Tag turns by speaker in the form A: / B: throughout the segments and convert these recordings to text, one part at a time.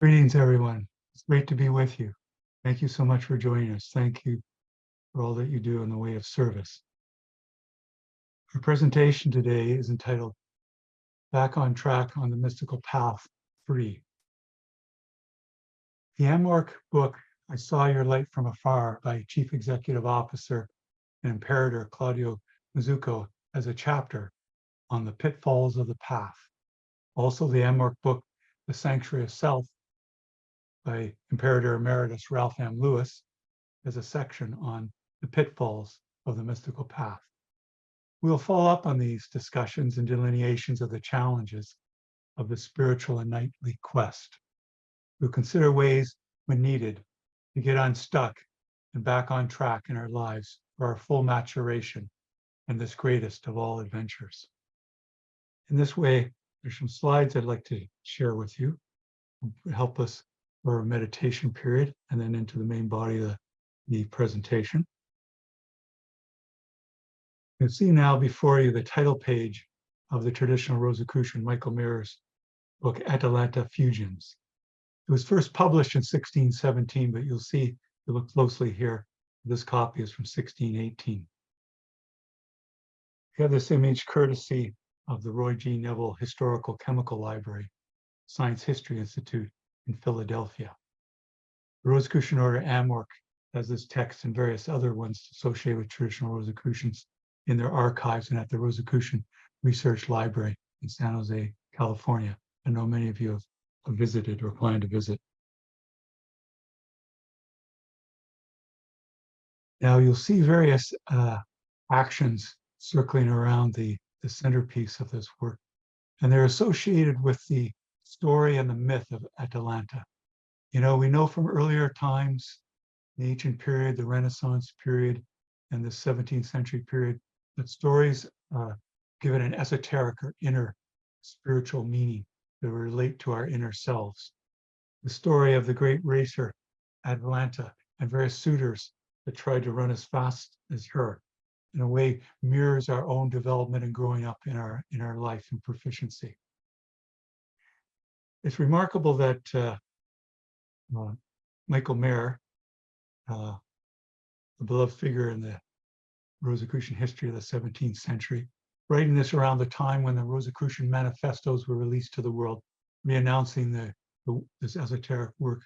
A: Greetings, everyone. It's great to be with you. Thank you so much for joining us. Thank you for all that you do in the way of service. Our presentation today is entitled Back on Track on the Mystical Path 3. The AMORC book, I Saw Your Light from Afar by Chief Executive Officer and Imperator Claudio Mazzucco, has a chapter on the pitfalls of the path. Also, the AMORC book, The Sanctuary of Self by Imperator Emeritus Ralph M. has a section on the pitfalls of the mystical path. We'll follow up on these discussions and delineations of the challenges of the spiritual and knightly quest. We'll consider ways, when needed, to get unstuck and back on track in our lives for our full maturation and this greatest of all adventures. In this way, there's some slides I'd like to share with you to help us for a meditation period and then into the main body of the presentation. You can see now before you the title page of the traditional Rosicrucian Michael Mehr's book, Atalanta Fusions. It was first published in 1617, but you'll see, if you look closely here, this copy is from 1618. We have this image courtesy of the Roy G. Neville Historical Chemical Library, Science History Institute in Philadelphia. The Rosicrucian Order AMORC has this text and various other ones associated with traditional Rosicrucians in their archives and at the Rosicrucian Research Library in San Jose, California. I know many of you have visited or plan to visit. Now you'll see various actions circling around the centerpiece of this work, and they're associated with the story and the myth of Atalanta. You know, we know from earlier times, the ancient period, the Renaissance period, and the 17th century period, that stories given an esoteric or inner spiritual meaning that relate to our inner selves. The story of the great racer, Atalanta, and various suitors that tried to run as fast as her, in a way mirrors our own development and growing up in our life and proficiency. It's remarkable that Michael Mehr, the beloved figure in the Rosicrucian history of the 17th century, writing this around the time when the Rosicrucian manifestos were released to the world, re-announcing this esoteric work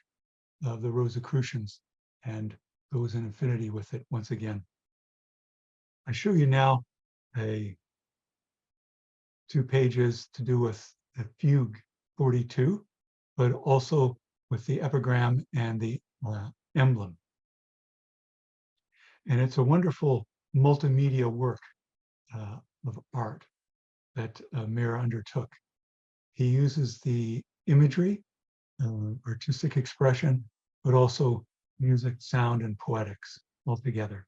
A: of the Rosicrucians and goes in infinity with it once again. I show you now 2 pages to do with the fugue 42, but also with the epigram and the emblem. And it's a wonderful multimedia work of art that Mehr undertook. He uses the imagery, artistic expression, but also music, sound, and poetics altogether.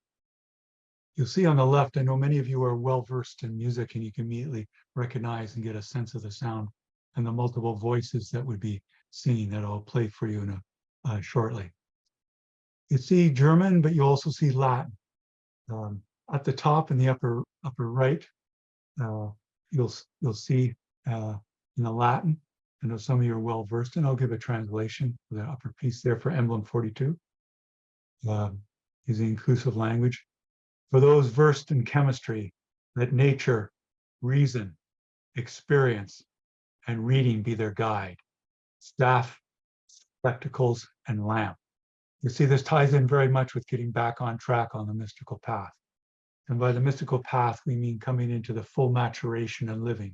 A: You'll see on the left, I know many of you are well-versed in music and you can immediately recognize and get a sense of the sound and the multiple voices that would be seen that I'll play for you in shortly. You see German, but you also see Latin. At the top in the upper right, you'll see in the Latin. I know some of you are well versed, and I'll give a translation for the upper piece there for emblem 42. Using inclusive language. For those versed in chemistry, let nature, reason, experience, and reading be their guide. Staff, spectacles, and lamp. You see, this ties in very much with getting back on track on the mystical path. And by the mystical path, we mean coming into the full maturation and living.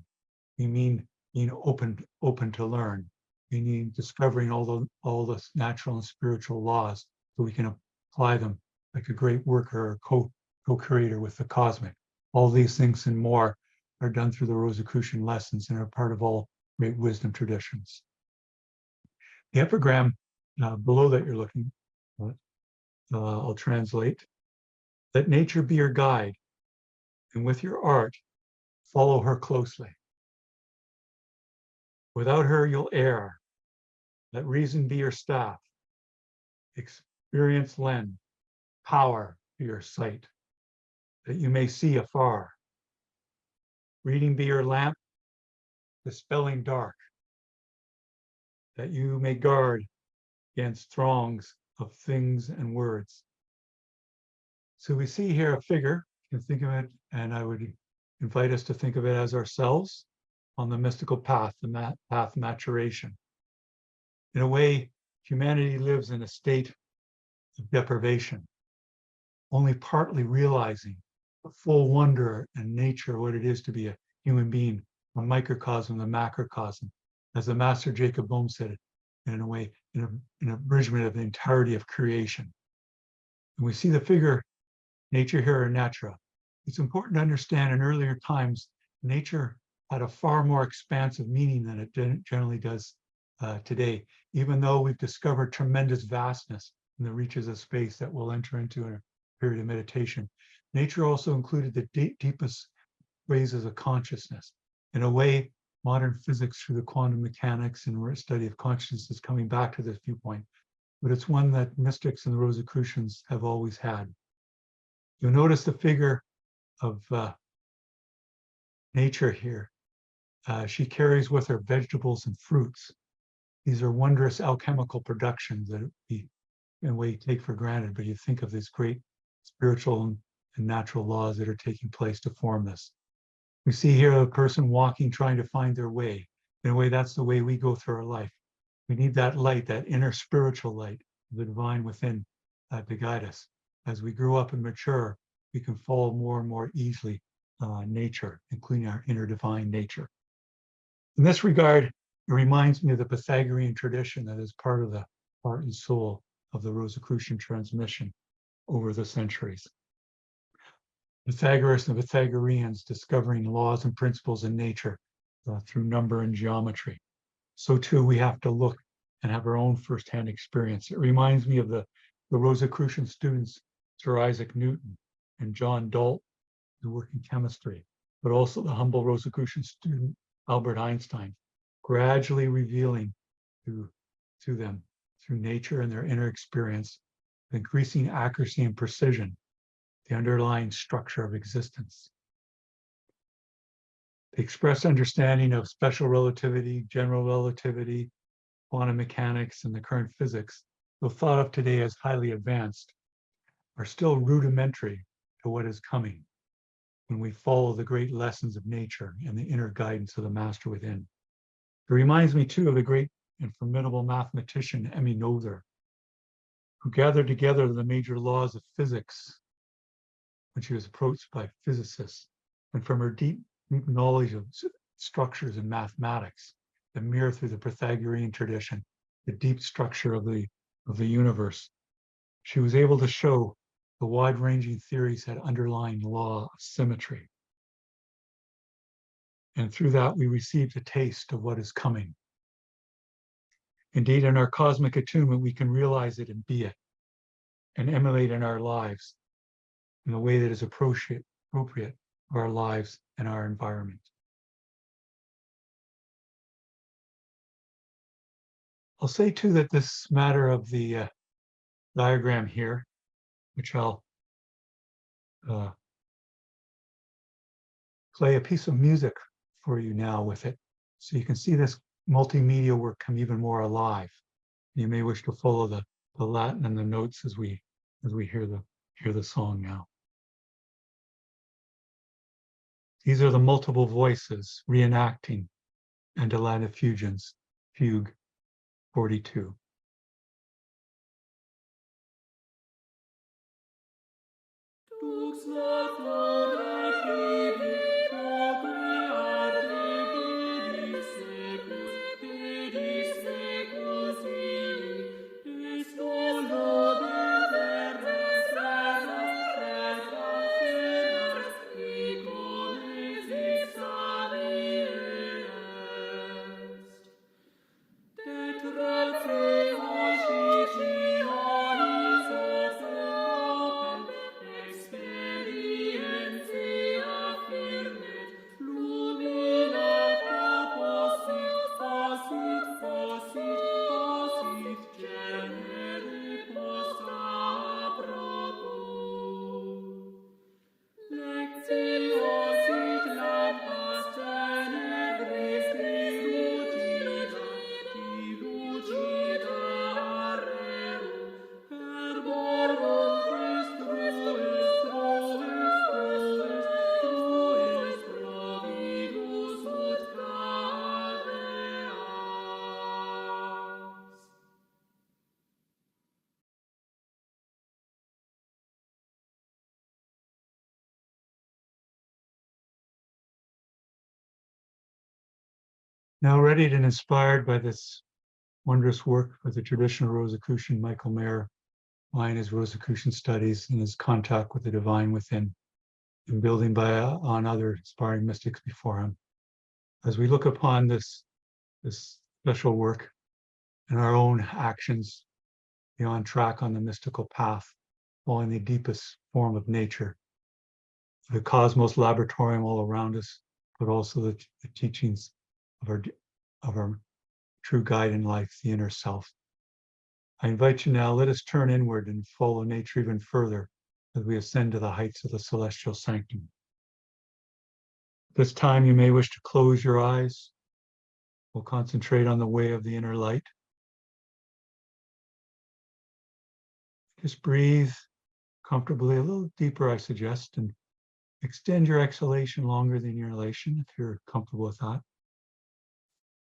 A: We mean being open to learn. We mean discovering all the natural and spiritual laws so we can apply them like a great worker or co-creator with the cosmic. All these things and more are done through the Rosicrucian lessons and are part of all great wisdom traditions. The epigram below that you're looking at, I'll translate. Let nature be your guide, and with your art, follow her closely. Without her, you'll err. Let reason be your staff. Experience lend, power be your sight, that you may see afar. Reading be your lamp, dispelling dark. that you may guard against throngs of things and words. So we see here a figure, you can think of it, and I would invite us to think of it as ourselves on the mystical path, the path of maturation. In a way, humanity lives in a state of deprivation, only partly realizing the full wonder and nature of what it is to be a human being, a microcosm, the macrocosm, as the Master Jacob Boehme said it, in a way, in an abridgment of the entirety of creation. And we see the figure, nature here or natura. It's important to understand in earlier times, nature had a far more expansive meaning than it generally does today, even though we've discovered tremendous vastness in the reaches of space that we'll enter into in a period of meditation. Nature also included the deepest phases of consciousness. In a way, modern physics through the quantum mechanics and study of consciousness is coming back to this viewpoint, but it's one that mystics and the Rosicrucians have always had. You'll notice the figure of nature here. She carries with her vegetables and fruits. These are wondrous alchemical productions that we, in a way, take for granted, but you think of these great spiritual and natural laws that are taking place to form this. We see here a person walking, trying to find their way. In a way, that's the way we go through our life. We need that light, that inner spiritual light, the divine within, to guide us. As we grow up and mature, we can follow more and more easily nature, including our inner divine nature. In this regard, it reminds me of the Pythagorean tradition that is part of the heart and soul of the Rosicrucian transmission over the centuries. Pythagoras and the Pythagoreans discovering laws and principles in nature through number and geometry. So too, we have to look and have our own firsthand experience. It reminds me of the Rosicrucian students, Sir Isaac Newton and John Dalton, who work in chemistry, but also the humble Rosicrucian student, Albert Einstein, gradually revealing to them through nature and their inner experience, with increasing accuracy and precision, the underlying structure of existence. The expressed understanding of special relativity, general relativity, quantum mechanics, and the current physics, though thought of today as highly advanced, are still rudimentary to what is coming when we follow the great lessons of nature and the inner guidance of the master within. It reminds me too of the great and formidable mathematician Emmy Noether, who gathered together the major laws of physics when she was approached by physicists, and from her deep knowledge of structures in mathematics, the mirror through the Pythagorean tradition, the deep structure of the universe, she was able to show the wide-ranging theories had underlying law of symmetry. And through that, we received a taste of what is coming. Indeed, in our cosmic attunement, we can realize it and be it, and emulate in our lives in a way that is appropriate for our lives and our environment. I'll say too that this matter of the diagram here, which I'll play a piece of music for you now with it, so you can see this multimedia work come even more alive. You may wish to follow the Latin and the notes as we hear the song now. These are the multiple voices reenacting Andalana Fugues, Fugue 42.
B: Experience
A: Now readied and inspired by this wondrous work with the traditional Rosicrucian Michael Mayer, mine is Rosicrucian studies and his contact with the divine within, and building on other inspiring mystics before him. As we look upon this special work and our own actions, be on track on the mystical path, following the deepest form of nature, the cosmos laboratorium all around us, but also the teachings of our true guide in life, the inner self. I invite you now, let us turn inward and follow nature even further as we ascend to the heights of the celestial sanctum. This time you may wish to close your eyes. We'll concentrate on the way of the inner light. Just breathe comfortably, a little deeper, I suggest, and extend your exhalation longer than your inhalation if you're comfortable with that.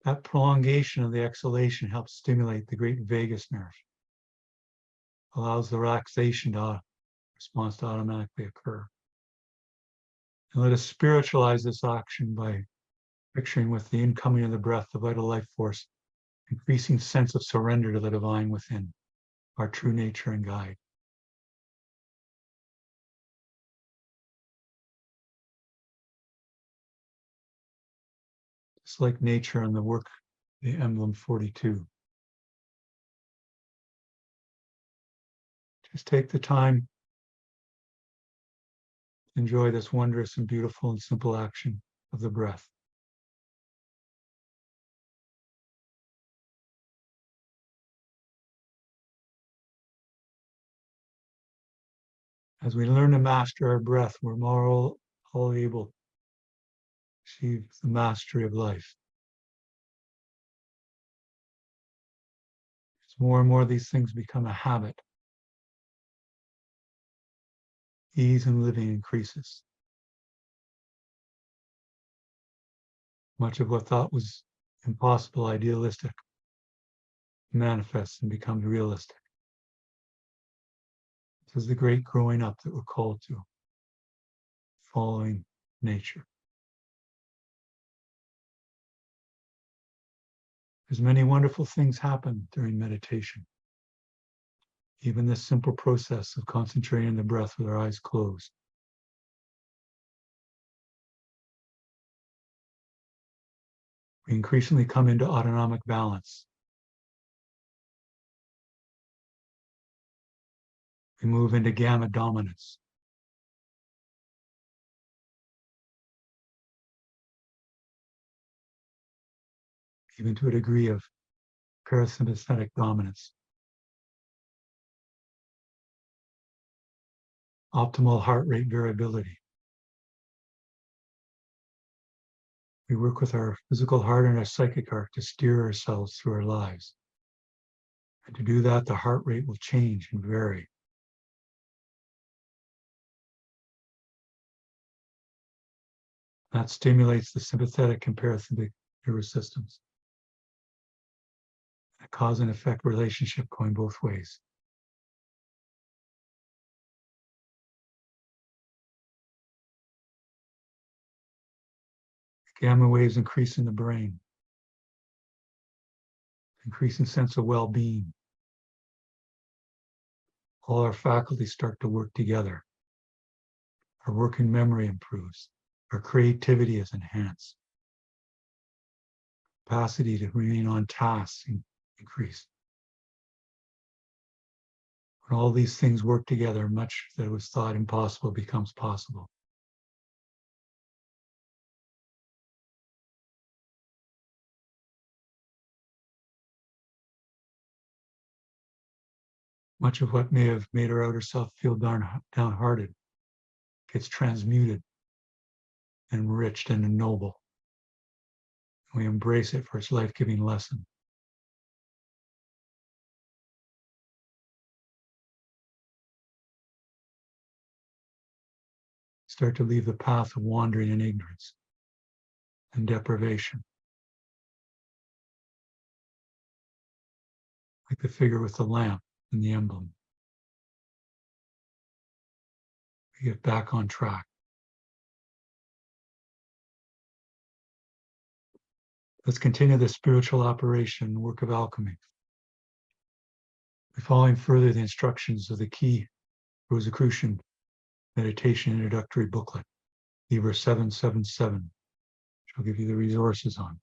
A: That prolongation of the exhalation helps stimulate the great vagus nerve, allows the relaxation response to automatically occur. And let us spiritualize this action by picturing with the incoming of the breath, the vital life force, increasing sense of surrender to the divine within, our true nature and guide. Just like nature and the work, the emblem 42. Just take the time to enjoy this wondrous and beautiful and simple action of the breath. As we learn to master our breath, we're more all able to achieve the mastery of life. As more and more these things become a habit, ease in living increases. Much of what thought was impossible, idealistic, manifests and becomes realistic. This is the great growing up that we're called to, following nature. There's many wonderful things happen during meditation. Even this simple process of concentrating on the breath with our eyes closed. We increasingly come into autonomic balance. We move into gamma dominance. Even to a degree of parasympathetic dominance. Optimal heart rate variability. We work with our physical heart and our psychic heart to steer ourselves through our lives. And to do that, the heart rate will change and vary. That stimulates the sympathetic and parasympathetic nervous systems. A cause and effect relationship going both ways. Gamma waves increase in the brain, increasing sense of well-being. All our faculties start to work together. Our working memory improves. Our creativity is enhanced. Capacity to remain on task increase. When all these things work together, much that was thought impossible becomes possible. Much of what may have made our outer self feel downhearted gets transmuted, enriched, and ennobled. We embrace it for its life-giving lesson. Start to leave the path of wandering in ignorance and deprivation. Like the figure with the lamp and the emblem. We get back on track. Let's continue the spiritual operation, work of alchemy. We're following further the instructions of the key Rosicrucian meditation introductory booklet, Liber 777, which I'll give you the resources on.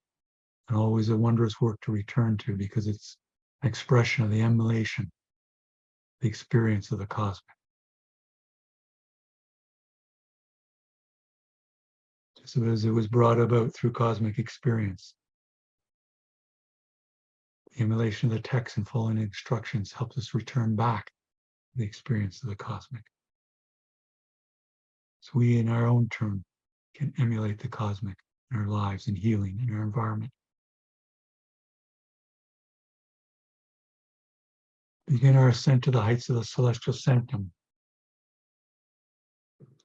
A: And always a wondrous work to return to because it's an expression of the emulation, the experience of the cosmic. Just as it was brought about through cosmic experience. The emulation of the text and following instructions helps us return back to the experience of the cosmic. So we, in our own turn, can emulate the cosmic in our lives and healing in our environment. Begin our ascent to the heights of the celestial sanctum.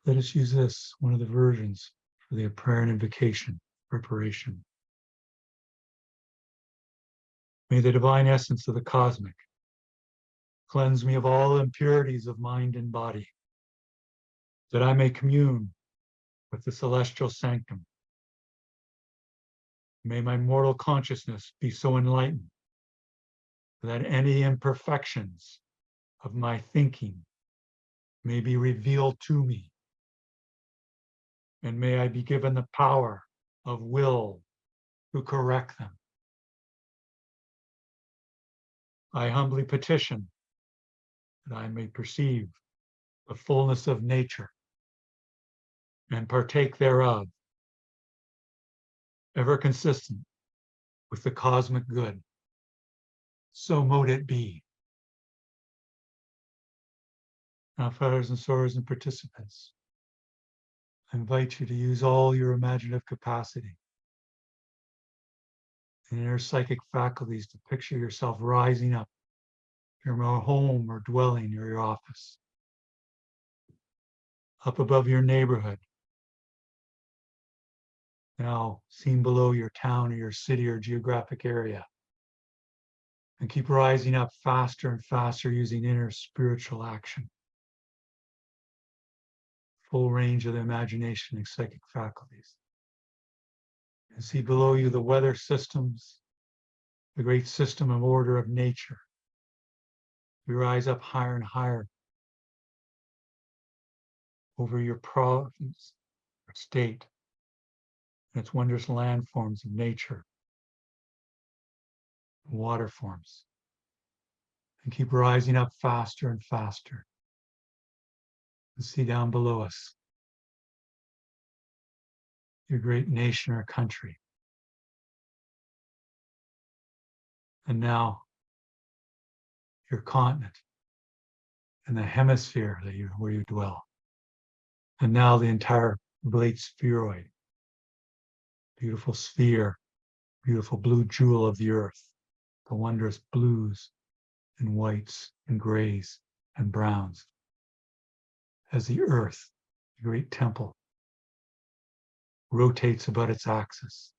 A: Let us use this, one of the versions, for the prayer and invocation preparation. May the divine essence of the cosmic cleanse me of all impurities of mind and body, that I may commune with the celestial sanctum. May my mortal consciousness be so enlightened that any imperfections of my thinking may be revealed to me, and may I be given the power of will to correct them. I humbly petition that I may perceive the fullness of nature and partake thereof, ever consistent with the cosmic good. So mote it be. Now, fathers and sorors and participants, I invite you to use all your imaginative capacity and inner psychic faculties to picture yourself rising up from your home or dwelling or your office, up above your neighborhood, now seen below your town or your city or geographic area, and keep rising up faster and faster using inner spiritual action. Full range of the imagination and psychic faculties. And see below you the weather systems, the great system of order of nature. We rise up higher and higher over your province or state and its wondrous landforms of nature, water forms, and keep rising up faster and faster. And see down below us your great nation or country. And now your continent and the hemisphere where you dwell. And now the entire oblate spheroid, beautiful sphere, beautiful blue jewel of the earth, the wondrous blues and whites and grays and browns. As the earth, the great temple, rotates about its axis.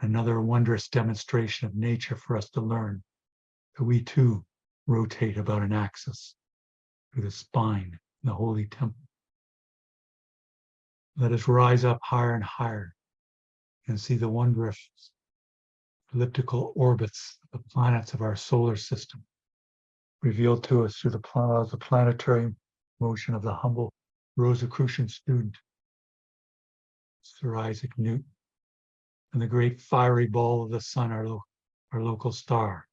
A: Another wondrous demonstration of nature for us to learn that we too rotate about an axis through the spine in the holy temple. Let us rise up higher and higher and see the wondrous elliptical orbits of the planets of our solar system revealed to us through the planetary motion of the humble Rosicrucian student, Sir Isaac Newton, and the great fiery ball of the sun, our local star.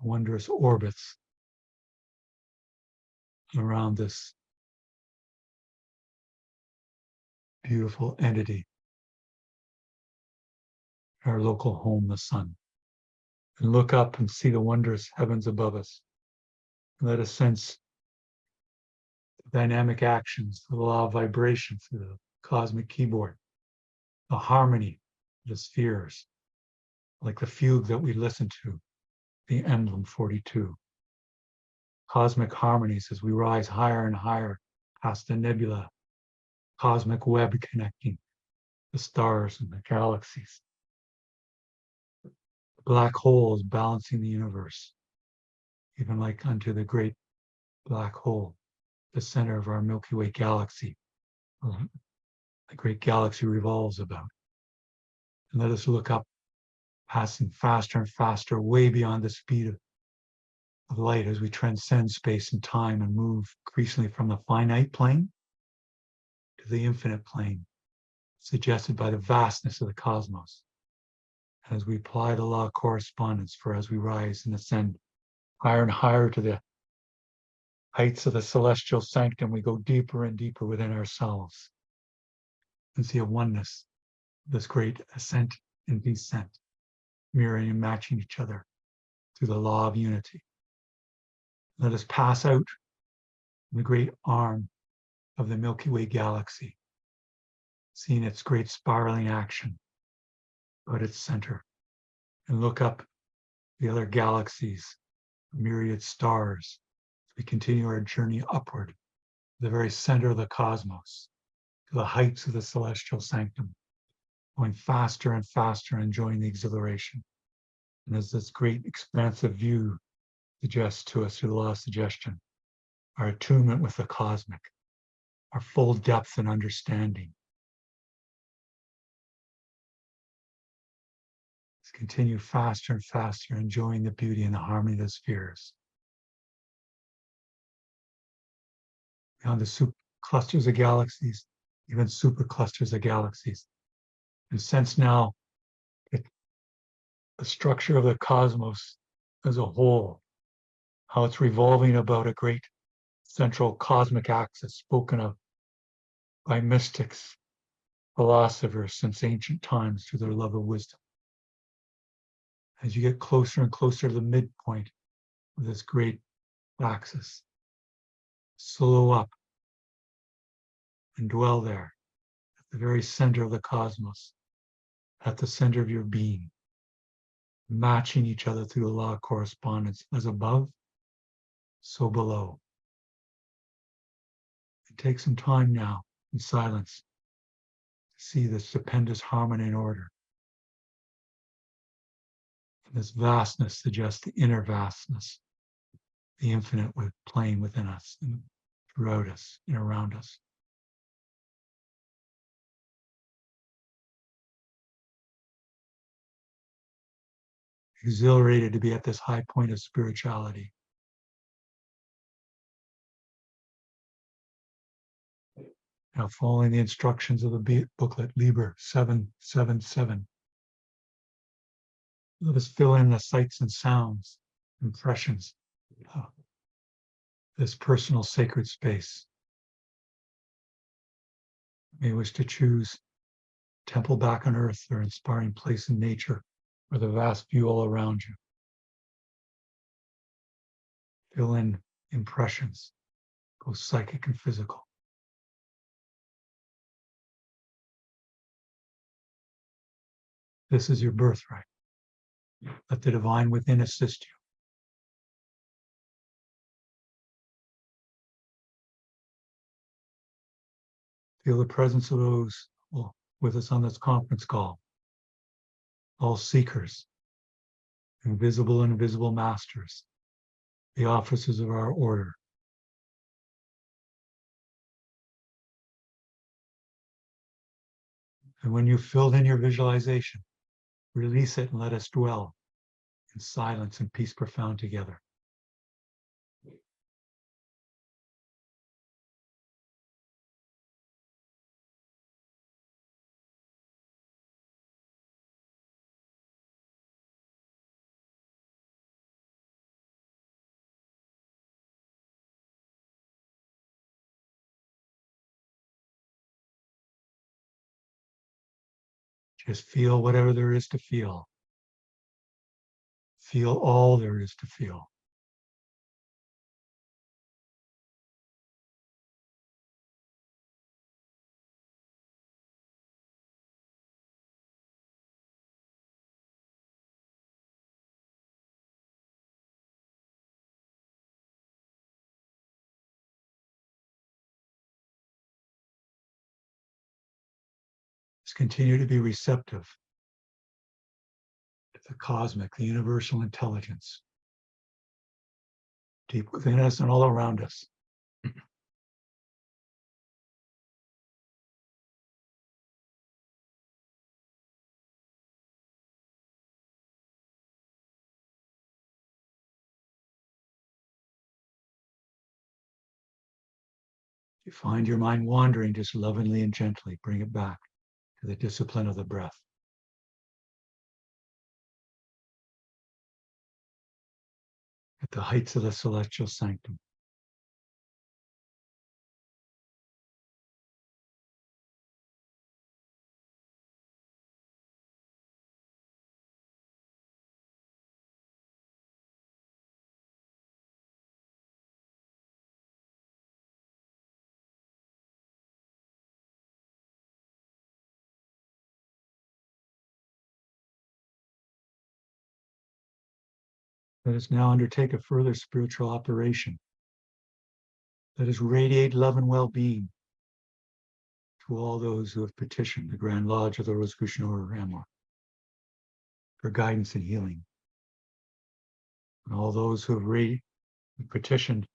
A: Wondrous orbits around this beautiful entity, our local home, the sun. And look up and see the wondrous heavens above us. And let us sense the dynamic actions, the law of vibration through the cosmic keyboard, the harmony of the spheres, like the fugue that we listen to, the emblem 42. Cosmic harmonies as we rise higher and higher past the nebula, cosmic web connecting the stars and the galaxies. The black holes balancing the universe, even like unto the great black hole, the center of our Milky Way galaxy, the great galaxy revolves about. And let us look up, passing faster and faster, way beyond the speed of light as we transcend space and time and move increasingly from the finite plane to the infinite plane, suggested by the vastness of the cosmos. As we apply the law of correspondence, for as we rise and ascend higher and higher to the heights of the celestial sanctum, we go deeper and deeper within ourselves and see a oneness, this great ascent and descent, mirroring and matching each other through the law of unity. Let us pass out in the great arm of the Milky Way galaxy, seeing its great spiraling action at its center, and look up the other galaxies, myriad stars, as we continue our journey upward to the very center of the cosmos, to the heights of the celestial sanctum, going faster and faster, enjoying the exhilaration. And as this great expansive view suggests to us through the law of suggestion, our attunement with the cosmic, our full depth and understanding. Let's continue faster and faster, enjoying the beauty and the harmony of the spheres. Beyond the clusters of galaxies, even superclusters of galaxies. And sense now that the structure of the cosmos as a whole, how it's revolving about a great central cosmic axis spoken of by mystics, philosophers since ancient times through their love of wisdom. As you get closer and closer to the midpoint of this great axis, slow up and dwell there at the very center of the cosmos, at the center of your being, matching each other through the law of correspondence, as above, so below. And take some time now in silence to see this stupendous harmony and order. And this vastness suggests the inner vastness, the infinite playing within us and throughout us and around us. Exhilarated to be at this high point of spirituality. Now, following the instructions of the booklet, Liber 777, let us fill in the sights and sounds, impressions, this personal sacred space. You may wish to choose temple back on earth or inspiring place in nature or the vast view all around you. Fill in impressions, both psychic and physical. This is your birthright. Let the divine within assist you. Feel the presence of those with us on this conference call. All seekers, invisible and visible masters, the officers of our order. And when you've filled in your visualization, release it and let us dwell in silence and peace profound together. Just feel whatever there is to feel. Feel all there is to feel. Just continue to be receptive to the cosmic, the universal intelligence, deep within us and all around us. you find your mind wandering, just lovingly and gently bring it back to the discipline of the breath. At the heights of the celestial sanctum. Let us now undertake a further spiritual operation. Let us radiate love and well-being to all those who have petitioned the Grand Lodge of the Rosicrucian Order AMORC for guidance and healing. And all those who have petitioned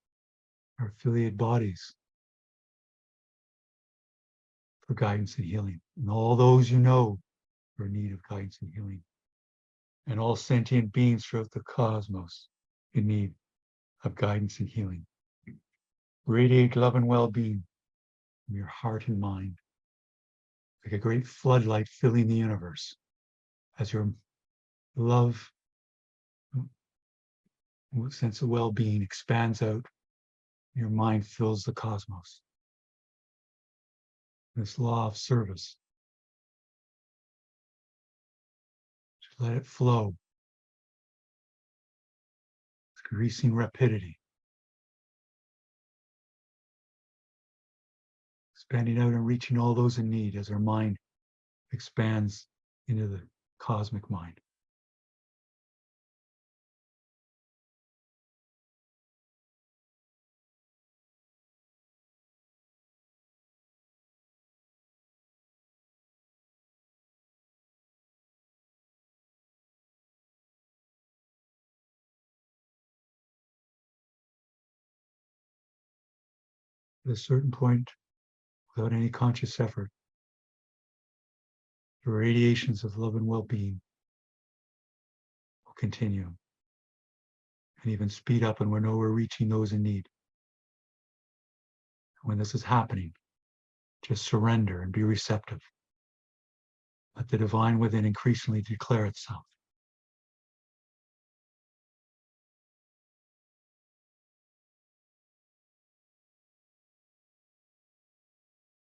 A: our affiliate bodies for guidance and healing. And all those you know who are in need of guidance and healing. And all sentient beings throughout the cosmos in need of guidance and healing. Radiate love and well-being from your heart and mind, like a great floodlight filling the universe as your love, sense of well-being expands out, your mind fills the cosmos. This law of service, just let it flow with increasing rapidity, expanding out and reaching all those in need as our mind expands into the cosmic mind. At a certain point, without any conscious effort, the radiations of love and well-being will continue and even speed up, and we know we're reaching those in need. When this is happening, just surrender and be receptive. Let the divine within increasingly declare itself.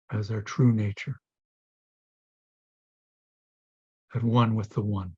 A: As our true nature, at one with the one.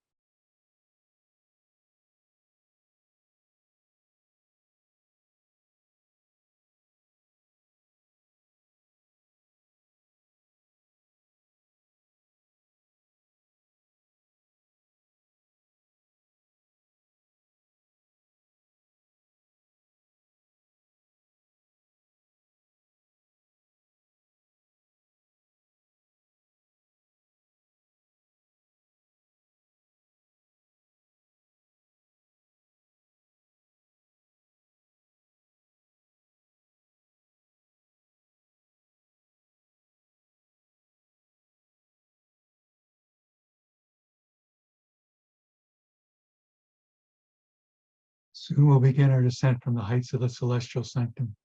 A: Soon we'll begin our descent from the heights of the celestial sanctum.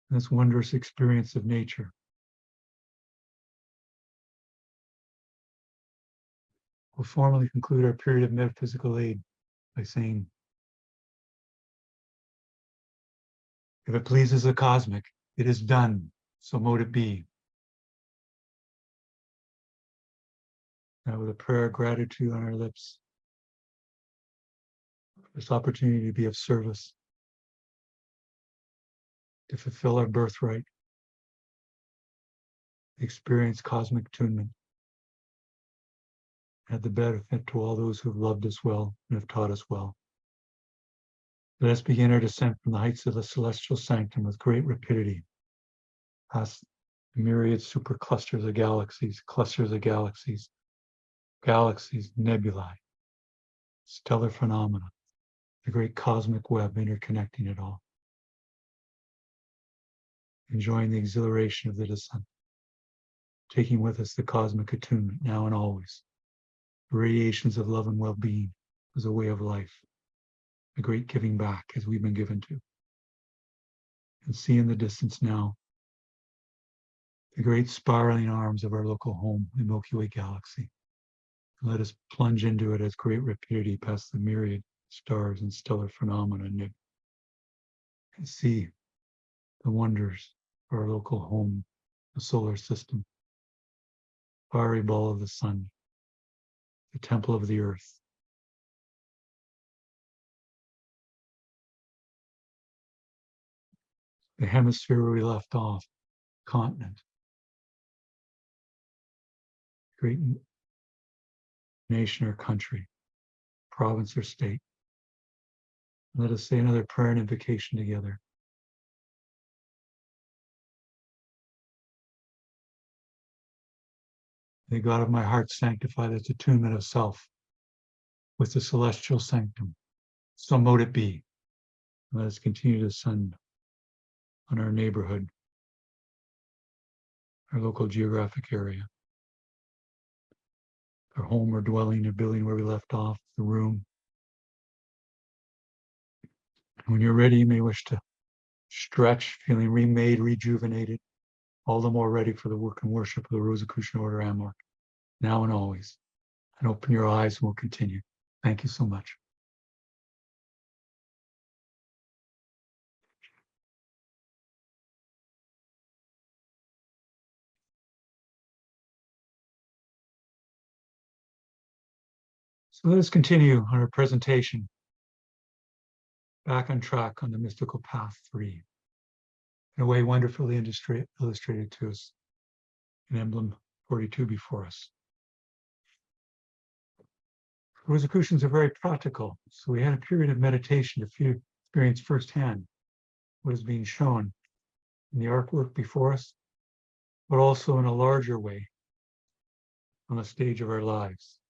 A: This wondrous experience of nature. We'll formally conclude our period of metaphysical aid by saying, if it pleases the cosmic, it is done, so mote it be. Now with a prayer of gratitude on our lips, for this opportunity to be of service, to fulfill our birthright, experience cosmic attunement, add the benefit to all those who have loved us well and have taught us well. Let us begin our descent from the heights of the celestial sanctum with great rapidity, past the myriad superclusters of galaxies, clusters of galaxies, nebulae, stellar phenomena, the great cosmic web interconnecting it all. Enjoying the exhilaration of the descent, taking with us the cosmic attunement now and always, the radiations of love and well-being as a way of life, a great giving back as we've been given to. and see in the distance now the great spiraling arms of our local home, the Milky Way galaxy. And let us plunge into it at great rapidity past the myriad stars and stellar phenomena and see the wonders of our local home, the solar system, fiery ball of the sun, the temple of the earth. The hemisphere where we left off, continent, great nation or country, province or state. Let us say another prayer and invocation together. May God of my heart sanctify this attunement of self with the celestial sanctum. So mote it be. Let us continue to descend on our neighborhood, our local geographic area, our home or dwelling or building where we left off, the room. When you're ready, you may wish to stretch, feeling remade, rejuvenated, all the more ready for the work and worship of the Rosicrucian Order AMORC, now and always. And open your eyes and we'll continue. Thank you so much. So let us continue on our presentation. Back on track on the mystical path 3. In a way wonderfully illustrated to us in emblem 42 before us. Rosicrucians are very practical, so we had a period of meditation to experience firsthand what is being shown in the artwork before us, but also in a larger way on the stage of our lives.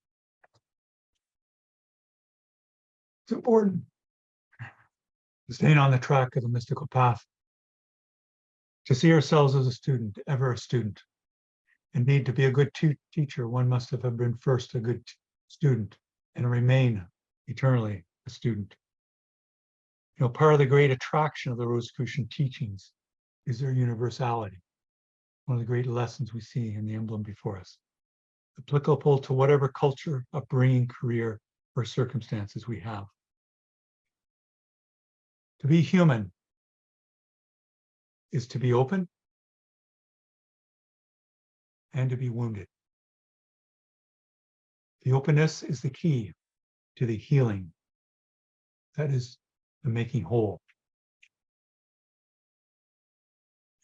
A: It's important, staying on the track of the mystical path, to see ourselves as a student, ever a student. Indeed, to be a good teacher, one must have been first a good student and remain eternally a student. You know, part of the great attraction of the Rosicrucian teachings is their universality. One of the great lessons we see in the emblem before us, applicable to whatever culture, upbringing, career, or circumstances we have. To be human is to be open and to be wounded. The openness is the key to the healing. That is the making whole.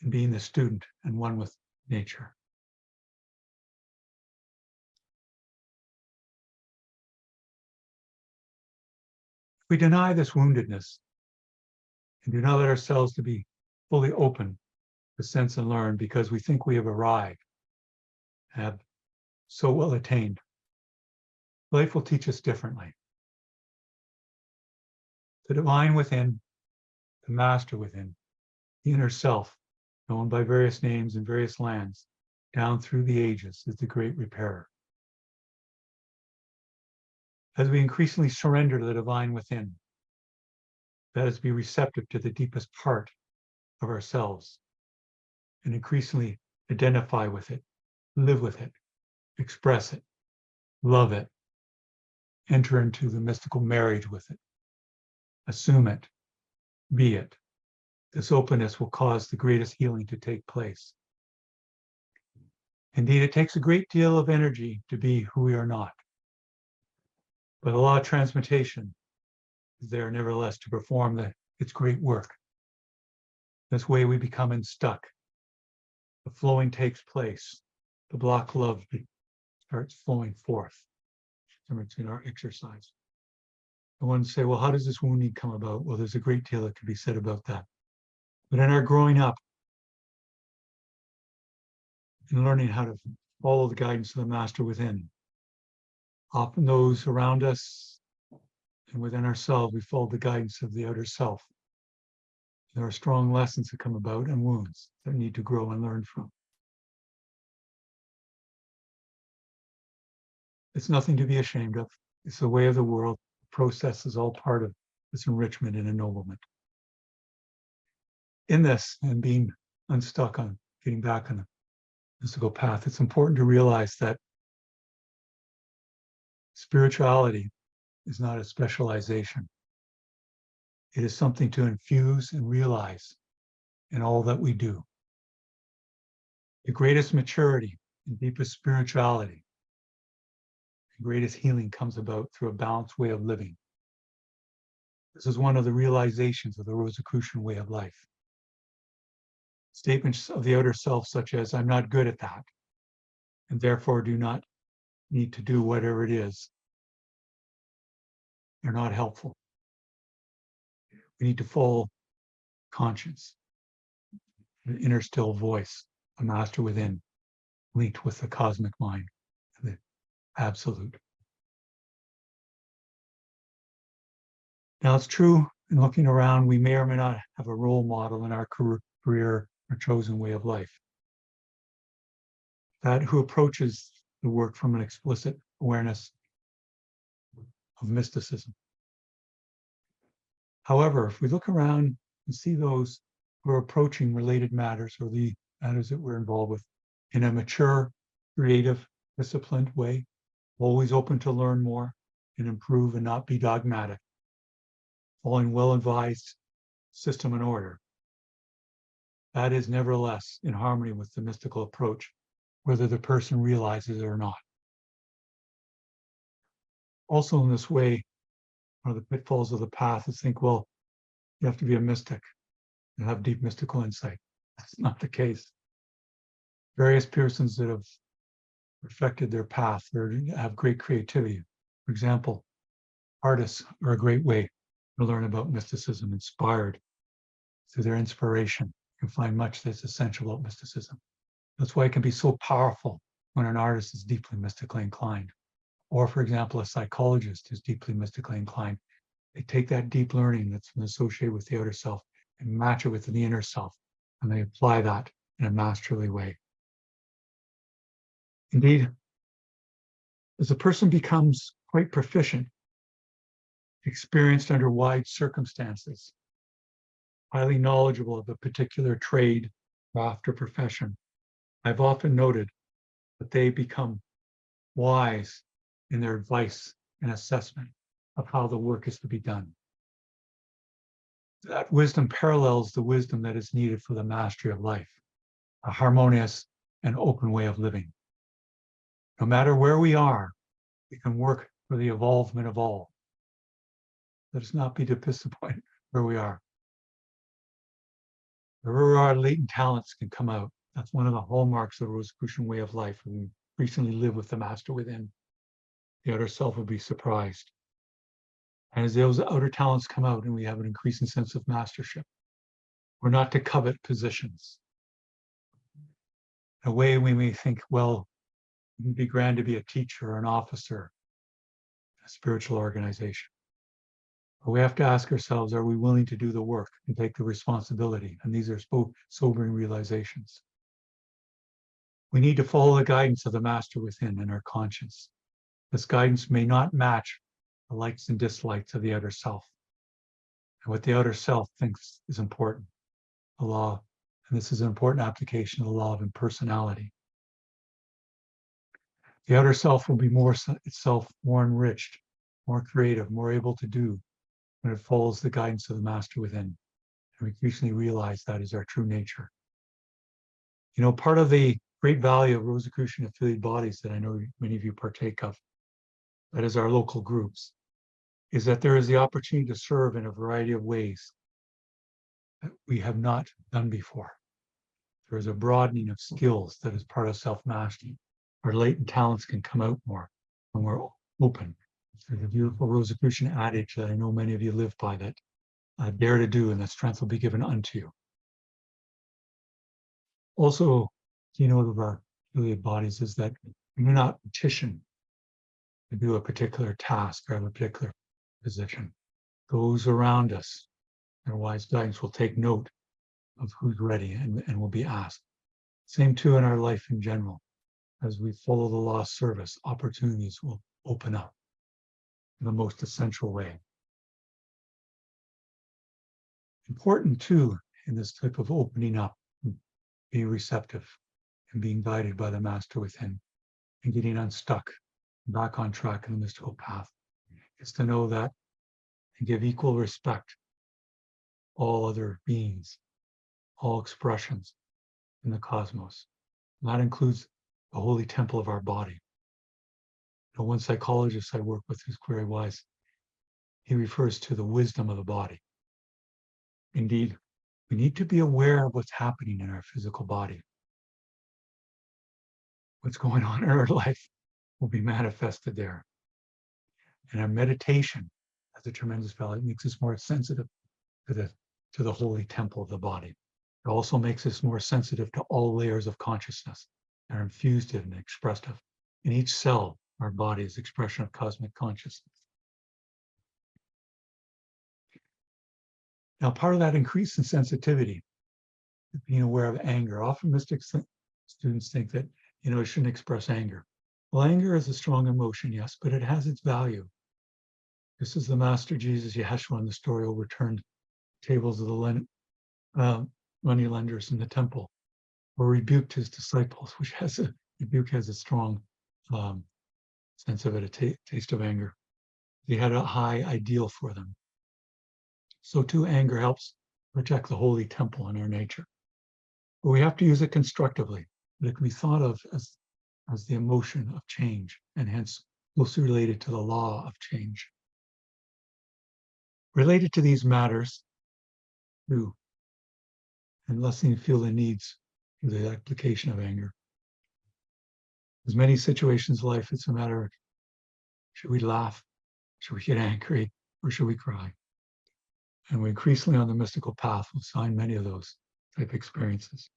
A: And being the student and one with nature. If we deny this woundedness and do not let ourselves to be fully open to sense and learn because we think we have arrived, have so well attained, life will teach us differently. The divine within, the master within, the inner self, known by various names in various lands, down through the ages, is the great repairer. As we increasingly surrender to the divine within, that is, be receptive to the deepest part of ourselves, and increasingly identify with it, live with it, express it, love it, enter into the mystical marriage with it, assume it, be it. This openness will cause the greatest healing to take place. Indeed, it takes a great deal of energy to be who we are not. But the law of transmutation is there nevertheless to perform its great work. This way we become unstuck. The flowing takes place. The block love starts flowing forth. It's in our exercise. I want to say, well, how does this wounding come about? Well, there's a great deal that can be said about that. But in our growing up and learning how to follow the guidance of the master within, often those around us and within ourselves, we follow the guidance of the outer self. There are strong lessons that come about and wounds that need to grow and learn from. It's nothing to be ashamed of. It's the way of the world. The process is all part of this enrichment and ennoblement. in this and being unstuck on getting back on the mystical path, it's important to realize that spirituality is not a specialization. It is something to infuse and realize in all that we do. The greatest maturity and deepest spirituality, the greatest healing comes about through a balanced way of living. This is one of the realizations of the Rosicrucian way of life. Statements of the outer self, such as, I'm not good at that, and therefore do not need to do whatever it is, are not helpful. We need to follow conscience, the inner still voice, a master within, linked with the cosmic mind, the absolute. Now, it's true, in looking around, we may or may not have a role model in our career or chosen way of life. That who approaches the work from an explicit awareness of mysticism. However, if we look around and see those who are approaching related matters or the matters that we're involved with in a mature, creative, disciplined way, always open to learn more and improve and not be dogmatic, following well-advised system and order, that is nevertheless in harmony with the mystical approach, whether the person realizes it or not. Also in this way, one of the pitfalls of the path is think, well, you have to be a mystic and have deep mystical insight. That's not the case. Various persons that have perfected their path or have great creativity. For example, artists are a great way to learn about mysticism, inspired through their inspiration. You can find much that's essential about mysticism. That's why it can be so powerful when an artist is deeply mystically inclined. Or, for example, a psychologist who's deeply mystically inclined. They take that deep learning that's been associated with the outer self and match it with the inner self, and they apply that in a masterly way. Indeed, as a person becomes quite proficient, experienced under wide circumstances, highly knowledgeable of a particular trade, craft, or profession, I've often noted that they become wise in their advice and assessment of how the work is to be done. That wisdom parallels the wisdom that is needed for the mastery of life, a harmonious and open way of living. No matter where we are, we can work for the evolvement of all. Let us not be disappointed where we are. Wherever our latent talents can come out. That's one of the hallmarks of the Rosicrucian way of life. We recently live with the master within. The outer self will be surprised. And as those outer talents come out and we have an increasing sense of mastership, we're not to covet positions. In a way, we may think, well, it would be grand to be a teacher or an officer, a spiritual organization. But we have to ask ourselves, are we willing to do the work and take the responsibility? And these are sobering realizations. We need to follow the guidance of the master within in our conscience. This guidance may not match the likes and dislikes of the outer self. And what the outer self thinks is important. The law, and this is an important application of the law of impersonality. The outer self will be itself more enriched, more creative, more able to do when it follows the guidance of the master within. And we increasingly realize that is our true nature. You know, part of the great value of Rosicrucian affiliate bodies that I know many of you partake of, that is our local groups, is that there is the opportunity to serve in a variety of ways that we have not done before. There is a broadening of skills that is part of self-mastery. Our latent talents can come out more when we're open. There's a beautiful Rosicrucian adage that I know many of you live by, that dare to do and the strength will be given unto you. Also, keynote of our affiliate bodies is that we do not petition to do a particular task or have a particular position. Those around us, their wise guidance, will take note of who's ready and will be asked. Same too in our life in general. As we follow the law of service, opportunities will open up in the most essential way. Important too in this type of opening up, being receptive, and being guided by the master within, and getting unstuck, back on track in the mystical path, is to know that and give equal respect all other beings, all expressions in the cosmos. And that includes the holy temple of our body. One psychologist I work with who's very wise, he refers to the wisdom of the body. Indeed, we need to be aware of what's happening in our physical body. What's going on in our life will be manifested there. And our meditation has a tremendous value. It makes us more sensitive to the holy temple of the body. It also makes us more sensitive to all layers of consciousness that are infused in and expressed of. In each cell, our body is expression of cosmic consciousness. Now, part of that increase in sensitivity, being aware of anger. Often mystic students think that, it shouldn't express anger. Well, anger is a strong emotion, yes, but it has its value. This is the Master Jesus Yeshua in the story overturned tables of the money lenders in the temple, or rebuked his disciples, which rebuke has a strong sense of it, a taste of anger. He had a high ideal for them. So too, anger helps protect the holy temple in our nature. But we have to use it constructively. It can be thought of as the emotion of change, and hence closely related to the law of change. Related to these matters, too, and lessening feel the needs for the application of anger. There's many situations in life, it's a matter of, should we laugh? Should we get angry? Or should we cry? And we increasingly on the mystical path will find many of those type experiences.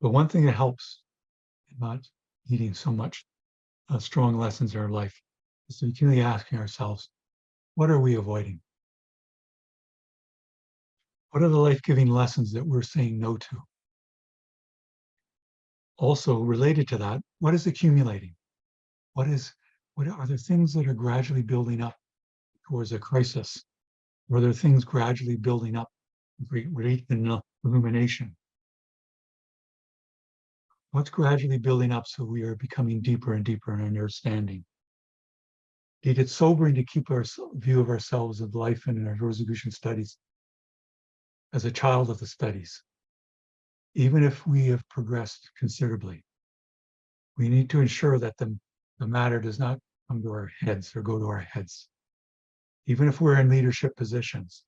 A: But one thing that helps in not needing so much strong lessons in our life is to continually asking ourselves, what are we avoiding? What are the life-giving lessons that we're saying no to? Also related to that, what is accumulating? What are there things that are gradually building up towards a crisis? Or are there things gradually building up, great illumination? What's gradually building up so we are becoming deeper and deeper in our understanding? Indeed, it's sobering to keep our view of ourselves of life and in our Rosicrucian studies as a child of the studies. Even if we have progressed considerably, we need to ensure that the matter does not come to our heads or go to our heads. Even if we're in leadership positions,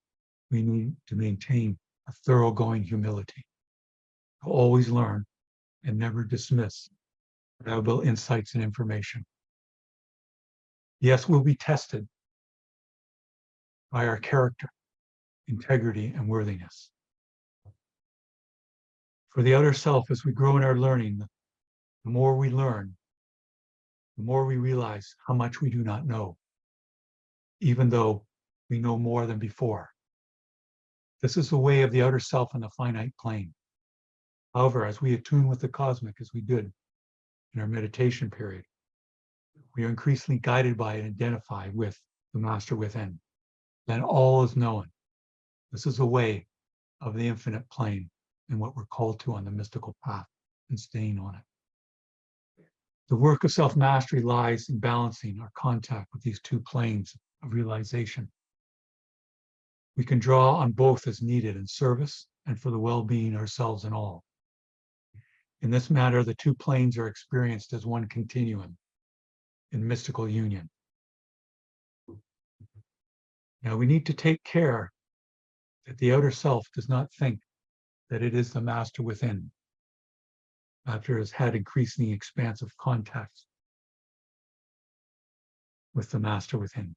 A: we need to maintain a thoroughgoing humility, to always learn and never dismiss valuable insights and information. Yes, we'll be tested by our character, integrity, and worthiness. For the outer self, as we grow in our learning, the more we learn, the more we realize how much we do not know, even though we know more than before. This is the way of the outer self in the finite plane. However, as we attune with the cosmic, as we did in our meditation period, we are increasingly guided by and identify with the master within. Then all is known. This is a way of the infinite plane and what we're called to on the mystical path and staying on it. The work of self-mastery lies in balancing our contact with these two planes of realization. We can draw on both as needed in service and for the well-being ourselves and all. In this matter, the two planes are experienced as one continuum in mystical union. Now we need to take care that the outer self does not think that it is the master within after it has had increasingly expansive contact with the master within.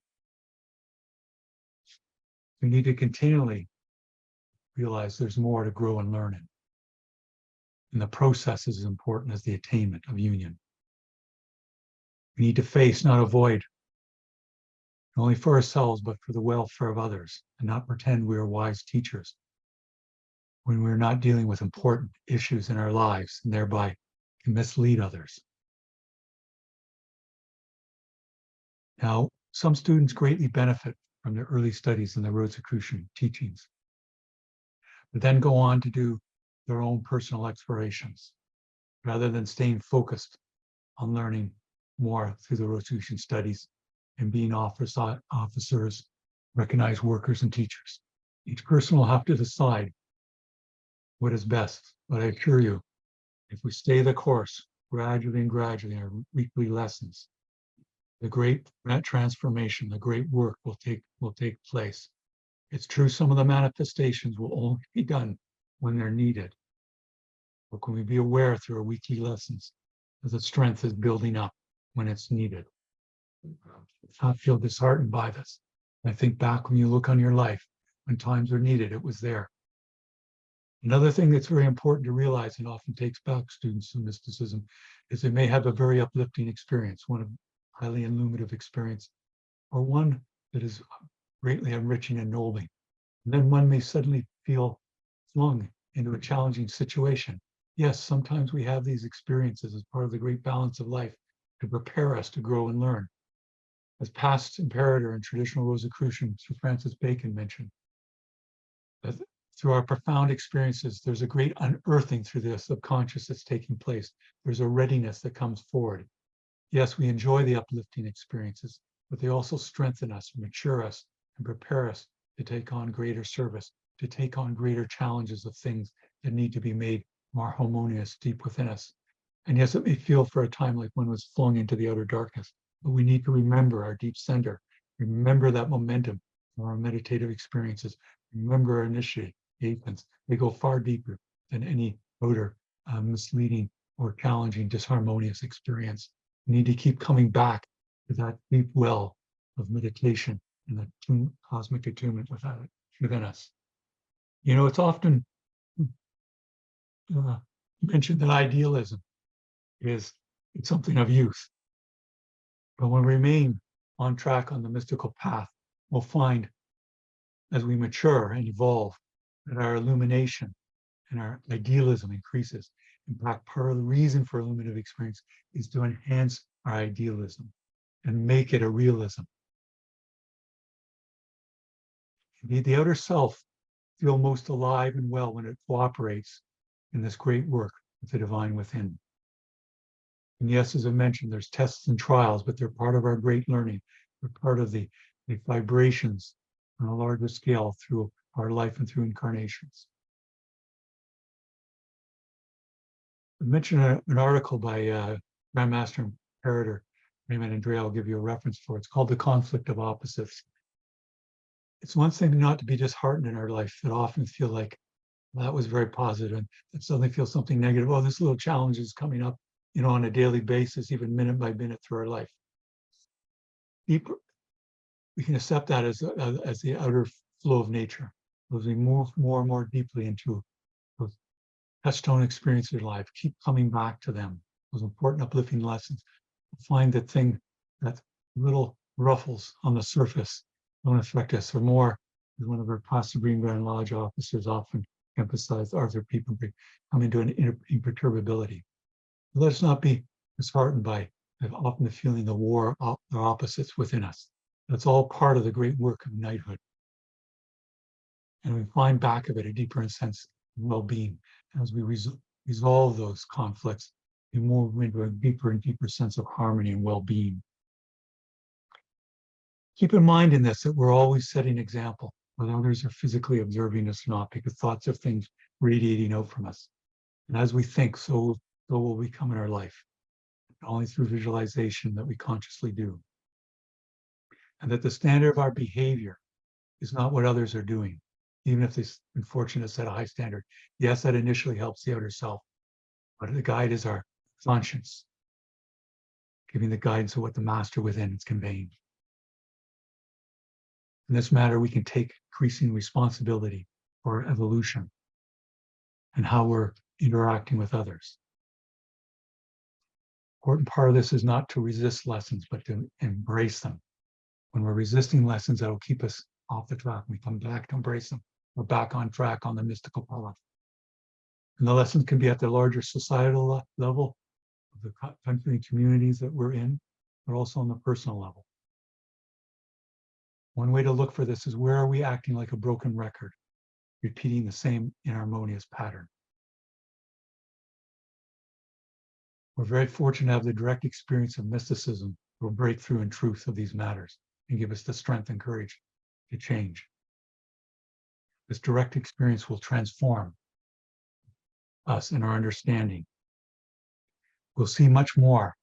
A: We need to continually realize there's more to grow and learn in. And the process is as important as the attainment of union. We need to face, not avoid, not only for ourselves, but for the welfare of others, and not pretend we are wise teachers when we're not dealing with important issues in our lives and thereby can mislead others. Now, some students greatly benefit from their early studies in the Rosicrucian teachings. but then go on to do their own personal explorations rather than staying focused on learning more through the Rosicrucian studies and being officers, recognized workers, and teachers. Each person will have to decide what is best, but I assure you, if we stay the course gradually and gradually, our weekly lessons, the great transformation, the great work will take place. It's true some of the manifestations will only be done when they're needed. But can we be aware through our weekly lessons that the strength is building up when it's needed? Not feel disheartened by this. I think back when you look on your life, when times are needed, it was there. Another thing that's very important to realize and often takes back students to mysticism is they may have a very uplifting experience, one of highly illuminative experience, or one that is greatly enriching and ennobling. And then one may suddenly feel flung into a challenging situation. Yes, sometimes we have these experiences as part of the great balance of life to prepare us to grow and learn. As past Imperator and traditional Rosicrucian Sir Francis Bacon mentioned, that through our profound experiences, there's a great unearthing through the subconscious that's taking place. There's a readiness that comes forward. Yes, we enjoy the uplifting experiences, but they also strengthen us, mature us, and prepare us to take on greater service, to take on greater challenges of things that need to be made more harmonious deep within us. And yes, it may feel for a time like one was flung into the outer darkness, but we need to remember our deep center, remember that momentum of our meditative experiences, remember our initiations. They go far deeper than any outer misleading or challenging, disharmonious experience. We need to keep coming back to that deep well of meditation and the cosmic attunement within us. You know, it's often mentioned that idealism it's something of youth. But when we remain on track on the mystical path, we'll find as we mature and evolve that our illumination and our idealism increases. In fact, part of the reason for illuminative experience is to enhance our idealism and make it a realism. Indeed, the outer self feels most alive and well when it cooperates in this great work with the divine within. And yes, as I mentioned, there's tests and trials, but they're part of our great learning. They're part of the vibrations on a larger scale through our life and through incarnations. I mentioned an article by Grandmaster Imperator Raymond Andrea. I'll give you a reference for it. It's called The Conflict of Opposites. It's one thing not to be disheartened in our life that often feel like, well, that was very positive, and suddenly feel something negative. Oh, this little challenge is coming up, you know, on a daily basis, even minute by minute through our life. Deeper, we can accept that as the outer flow of nature. As we move more and more deeply into those touchstone experiences in life, keep coming back to them, those important uplifting lessons. Find that little ruffles on the surface don't affect us, or more, as one of our past Supreme Grand Lodge officers often emphasized, Arthur People, come into an imperturbability. Let us not be disheartened by often the feeling the war of the opposites within us. That's all part of the great work of knighthood. And we find back of it a deeper sense of well-being. As we resolve those conflicts, we move into a deeper and deeper sense of harmony and well-being. Keep in mind in this that we're always setting example, whether others are physically observing us or not, because thoughts are things radiating out from us. And as we think, so will we come in our life, only through visualization that we consciously do. And that the standard of our behavior is not what others are doing, even if they've been fortunate to set a high standard. Yes, that initially helps the outer self, but the guide is our conscience, giving the guidance of what the master within is conveying. In this matter, we can take increasing responsibility for evolution and how we're interacting with others. Important part of this is not to resist lessons, but to embrace them. When we're resisting lessons, that'll keep us off the track. We come back to embrace them. We're back on track on the mystical path. And the lessons can be at the larger societal level of the country and communities that we're in, but also on the personal level. One way to look for this is, where are we acting like a broken record? repeating the same inharmonious pattern. We're very fortunate to have the direct experience of mysticism will break through in truth of these matters and give us the strength and courage to change. This direct experience will transform us in our understanding. We'll see much more,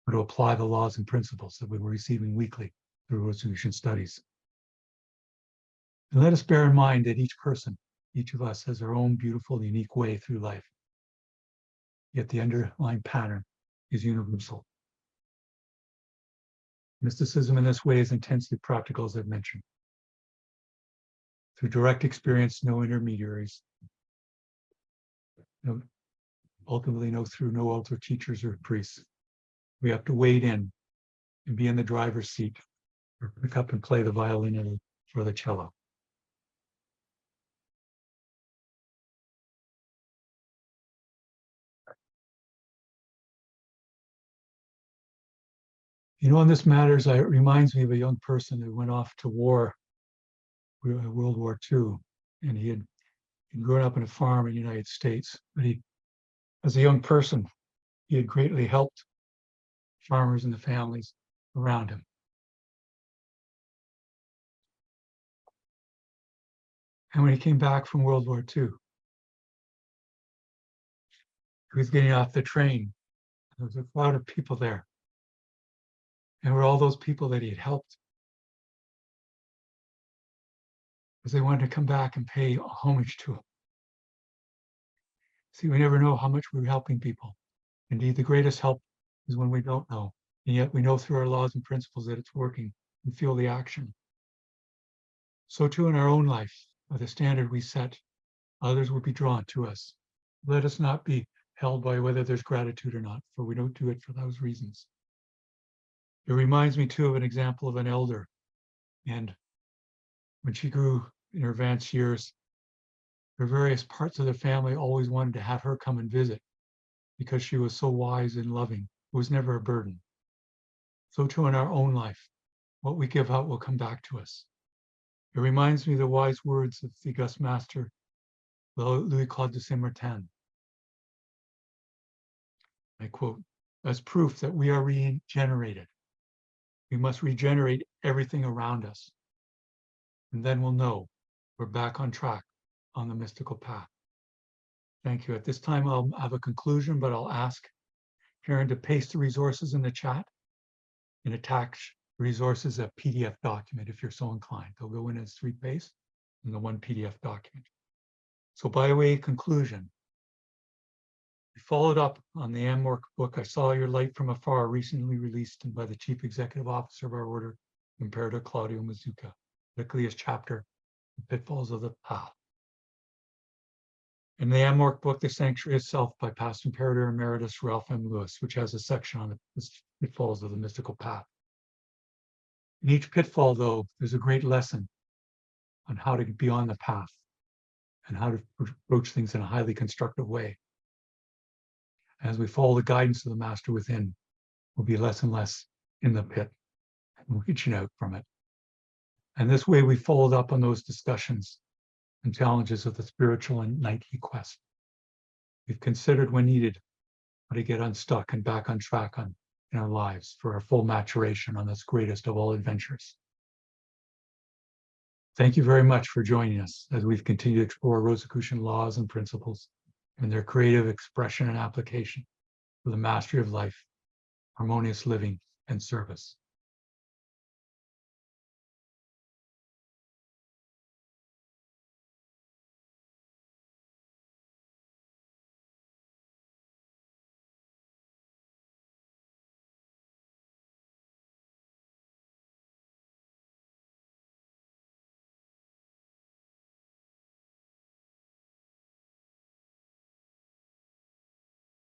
A: but to apply the laws and principles that we were receiving weekly through Rosicrucian studies. And let us bear in mind that each person, each of us, has their own beautiful, unique way through life. Yet the underlying pattern is universal. Mysticism in this way is intensely practical, as I've mentioned. Through direct experience, no intermediaries, ultimately through no altar teachers or priests. We have to wade in and be in the driver's seat or pick up and play the violin or the cello. On this matters, it reminds me of a young person who went off to war, World War II, and he had grown up in a farm in the United States. But as a young person, he had greatly helped farmers and the families around him. And when he came back from World War II, he was getting off the train. There was a crowd of people there. And were all those people that he had helped, because they wanted to come back and pay homage to him. See, we never know how much we're helping people. Indeed, the greatest help is when we don't know. And yet we know through our laws and principles that it's working and feel the action. So too in our own life, by the standard we set, others will be drawn to us. Let us not be held by whether there's gratitude or not, for we don't do it for those reasons. It reminds me too of an example of an elder. And when she grew in her advanced years, her various parts of the family always wanted to have her come and visit because she was so wise and loving. It was never a burden. So too in our own life, what we give out will come back to us. It reminds me of the wise words of the august master, Louis Claude de Saint-Martin. I quote, "As proof that we are regenerated, we must regenerate everything around us. And then we'll know we're back on track on the mystical path." Thank you. At this time, I'll have a conclusion, but I'll ask Karen to paste the resources in the chat and attach resources, a PDF document if you're so inclined. They'll go in as 3 pastes in the 1 PDF document. So by way of conclusion, we followed up on the AMORC book, I Saw Your Light from Afar, recently released by the Chief Executive Officer of our order, Imperator Claudio Mazzucca, particularly his chapter, The Pitfalls of the Path. In the AMORC book, The Sanctuary Itself by past Imperator Emeritus Ralph M, which has a section on the pitfalls of the mystical path. In each pitfall, though, there's a great lesson on how to be on the path and how to approach things in a highly constructive way. As we follow the guidance of the master within, we'll be less and less in the pit and reaching out from it. And this way we followed up on those discussions and challenges of the spiritual and nightly quest. We've considered when needed how to get unstuck and back on track in our lives for our full maturation on this greatest of all adventures. Thank you very much for joining us as we've continued to explore Rosicrucian laws and principles and their creative expression and application for the mastery of life, harmonious living, and service.